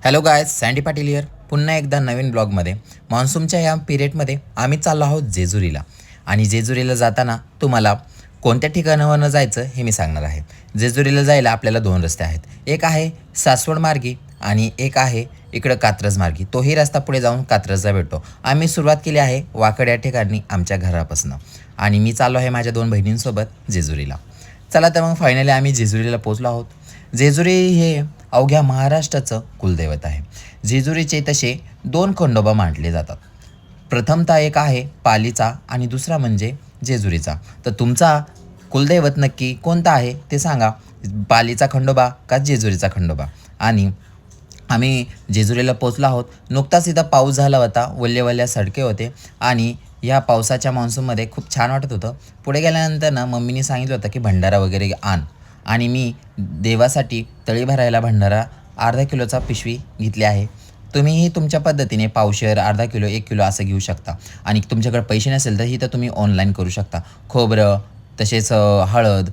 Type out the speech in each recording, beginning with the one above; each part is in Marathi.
Hello guys, sandy Patil here. पुन्हा एकदा नवीन ब्लॉगमध्ये मान्सूनच्या या पिरियडमध्ये आम्ही चाललो आहोत जेजुरीला. आणि जेजुरीला जाताना तुम्हाला कोणत्या ठिकाणावरनं जायचं हे मी सांगणार आहे. जेजुरीला जायला आपल्याला दोन रस्ते आहेत. एक आहे सासवड मार्गी आणि एक आहे इकडं कात्रज मार्गी. तोही रस्ता पुढे जाऊन कात्रजला भेटतो. आम्ही सुरुवात केली आहे वाकड या ठिकाणी आमच्या घरापासून आणि मी चाललो आहे माझ्या दोन बहिणींसोबत जेजुरीला. चला तर मग फायनली आम्ही जेजुरीला पोचलो आहोत. जेजुरी हे अवघ्या महाराष्ट्राचं कुलदैवत आहे. जेजुरीचे तसे दोन खंडोबा मांडले जातात. प्रथमतः एक आहे पालीचा आणि दुसरा म्हणजे जेजुरीचा. तर तुमचा कुलदैवत नक्की कोणता आहे ते सांगा, पालीचा खंडोबा का जेजुरीचा खंडोबा. आणि आम्ही जेजुरीला पोचलो आहोत. नुकताच इथं पाऊस झाला होता, वल्ल्या सडके होते आणि या पावसाच्या मान्सूनमध्ये खूप छान वाटत होतं. पुढे गेल्यानंतर ना मम्मीने सांगितलं होतं की भंडारा वगैरे आण आणि मी देवासाठी तळी भरायला भंडारा अर्धा किलोचा पिशवी घेतली आहे. तुम्हीही तुमच्या पद्धतीने पावशेर, अर्धा किलो, 1 किलो असं घेऊ शकता. आणि तुमच्याकडे पैसे नसेल तर ही तर तुम्ही ऑनलाईन करू शकता. खोबरं, तसेच हळद,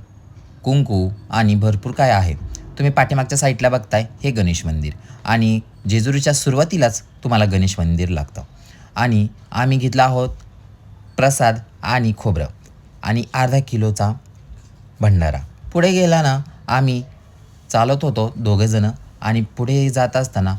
कुंकू आणि भरपूर काय आहे. तुम्ही पाठीमागच्या साईडला बघताय हे गणेश मंदिर आणि जेजुरीच्या सुरुवातीलाच तुम्हाला गणेश मंदिर लागतं. आणि आम्ही घेतला आहोत प्रसाद आणि खोबरं आणि अर्धा किलोचा भंडारा. पुढे गेला ना आम्ही चालत होतो दोघंजणं आणि पुढे जात असताना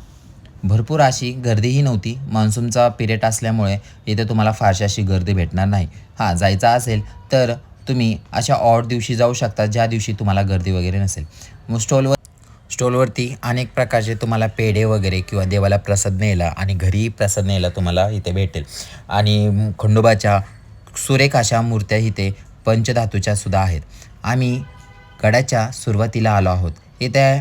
भरपूर अशी गर्दीही नव्हती. मान्सूनचा पिरियड असल्यामुळे इथे तुम्हाला फारशी अशी गर्दी भेटणार नाही. हां, जायचं असेल तर तुम्ही अशा ऑड दिवशी जाऊ शकता ज्या दिवशी तुम्हाला गर्दी वगैरे नसेल. मग स्टॉलवरती अनेक प्रकारचे तुम्हाला पेढे वगैरे किंवा देवाला प्रसाद न्यायला आणि घरीही प्रसाद न्यायला तुम्हाला इथे भेटेल. आणि खंडोबाच्या सुरेख अशा मूर्त्या इथे पंचधातूच्या सुद्धा आहेत. आम्ही गडाच्या सुरुवातीला आलो आहोत. इथे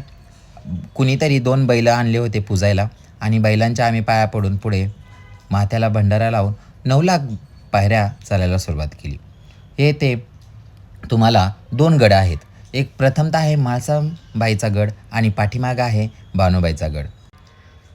कुणीतरी 2 बैलं आणले होते पूजायला आणि बैलांच्या आम्ही पाया पडून पुढे माथ्याला भंडारा लावून 9 लाख पायऱ्या चालायला सुरुवात केली. हे ते तुम्हाला 2 गड आहेत. एक प्रथमतः आहे म्हाळसाबाईचा गड आणि पाठीमागं आहे बानुबाईचा गड.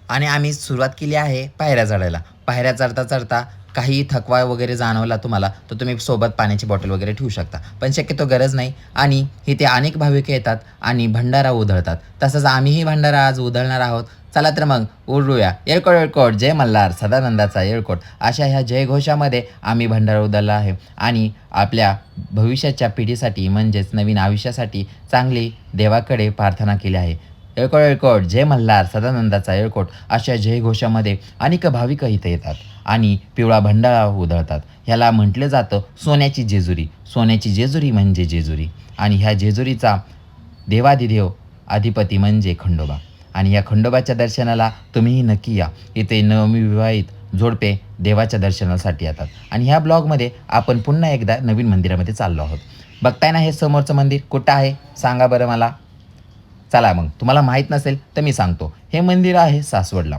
आणि आम्ही सुरुवात केली आहे पायऱ्या चढायला. पायऱ्या चढता काही थकवा वगैरे जाणवला तुम्हाला तर तुम्ही सोबत पाण्याची बॉटल वगैरे ठेवू शकता, पण शक्यतो गरज नाही. आणि इथे अनेक भाविक येतात आणि भंडारा उधळतात. तसंच आम्हीही भंडारा आज उधळणार आहोत. चला तर मग उडूया. येळकोट येळकोट जय मल्हार सदानंदाचा येळकोट अशा ह्या जयघोषामध्ये आम्ही भंडारा उधळला आहे. आणि आपल्या भविष्याच्या पिढीसाठी म्हणजेच नवीन आयुष्यासाठी चांगली देवाकडे प्रार्थना केली आहे. येळकोट येळकोट जय मल्हार सदानंदाचा येळकोट अशा जयघोषामध्ये अनेक भाविक इथे येतात आणि पिवळा भंडारा उधळतात. ह्याला म्हटलं जातं सोन्याची जेजुरी. सोन्याची जेजुरी म्हणजे जेजुरी. आणि ह्या जेजुरीचा देवाधिदेव अधिपती म्हणजे खंडोबा. आणि या खंडोबाच्या दर्शनाला तुम्हीही नक्की या. इथे नवविवाहित जोडपे देवाच्या दर्शनासाठी येतात. आणि ह्या ब्लॉगमध्ये आपण पुन्हा एकदा नवीन मंदिरामध्ये चाललो आहोत. बघताय ना हे समोरचं मंदिर कुठं आहे सांगा बरं मला. चला मग, तुम्हाला माहीत नसेल तर मी सांगतो. हे मंदिर आहे सासवडला.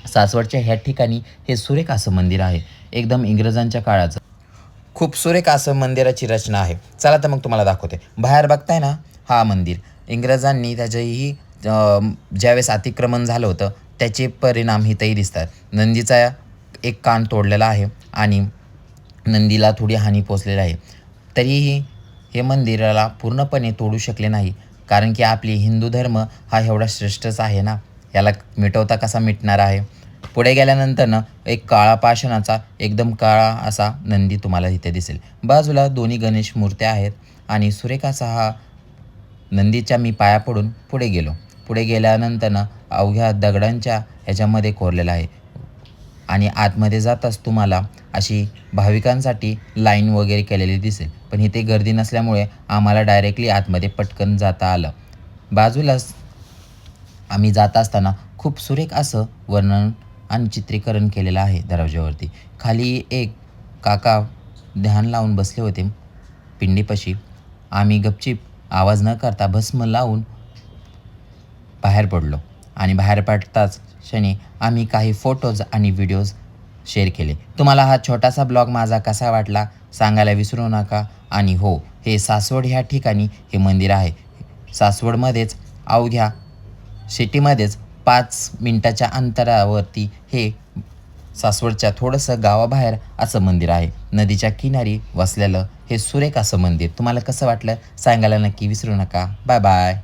सासवडच्या ह्या ठिकाणी हे सुरेख असं मंदिर आहे. एकदम इंग्रजांच्या काळाचं खूप सुरेख असं मंदिराची रचना आहे. चला तर मग तुम्हाला दाखवते. बाहेर बघताय ना हा मंदिर इंग्रजांनी त्याच्याही ज्यावेळेस अतिक्रमण झालं होतं त्याचे परिणाम इथंही दिसतात. नंदीचा एक कान तोडलेला आहे आणि नंदीला थोडी हानी पोचलेली आहे. तरीही हे मंदिराला पूर्णपणे तोडू शकले नाही, कारण की आपली हिंदू धर्म हा एवढा श्रेष्ठच आहे ना. याला मिटवता कसा मिटणार आहे. पुढे गेल्यानंतर ना एक काळा पाषाणाचा एकदम काळा असा नंदी तुम्हाला इथे दिसेल. बाजूला दोन्ही गणेश मूर्त्या आहेत आणि सुरेख असा हा नंदीच्या मी पाया पडून पुढे गेलो. पुढे गेल्यानंतर ना अवघ्या दगडांच्या ह्याच्यामध्ये कोरलेला आहे. आणि आतमध्ये जाताच तुम्हाला अशी भाविकांसाठी लाईन वगैरे केलेली दिसेल, पण इथे गर्दी नसल्यामुळे आम्हाला डायरेक्टली आतमध्ये पटकन जाता आलं. बाजूलाच आम्ही जात असताना खूप सुरेख असं वर्णन आणि चित्रीकरण केलेलं आहे दरवाज्यावरती. खाली एक काका ध्यान लावून बसले होते पिंडीपाशी. आम्ही गपचीप आवाज न करता भस्म लावून बाहेर पडलो आणि बाहेर पडताच क्षणी आम्ही काही फोटोज आणि व्हिडिओज शेअर केले. तुम्हाला हा छोटासा ब्लॉग माझा कसा वाटला सांगायला विसरू नका. आणि हो, हे सासवड ह्या ठिकाणी हे मंदिर आहे. सासवडमध्येच अवघ्या सिटीमध्येच 5 मिनिटाच्या अंतरावरती हे सासवडच्या थोडंसं गावाबाहेर असं मंदिर आहे. नदीच्या किनारी वसलेलं हे सुरेख असं मंदिर. तुम्हाला कसं वाटलं सांगायला नक्की विसरू नका. Bye bye.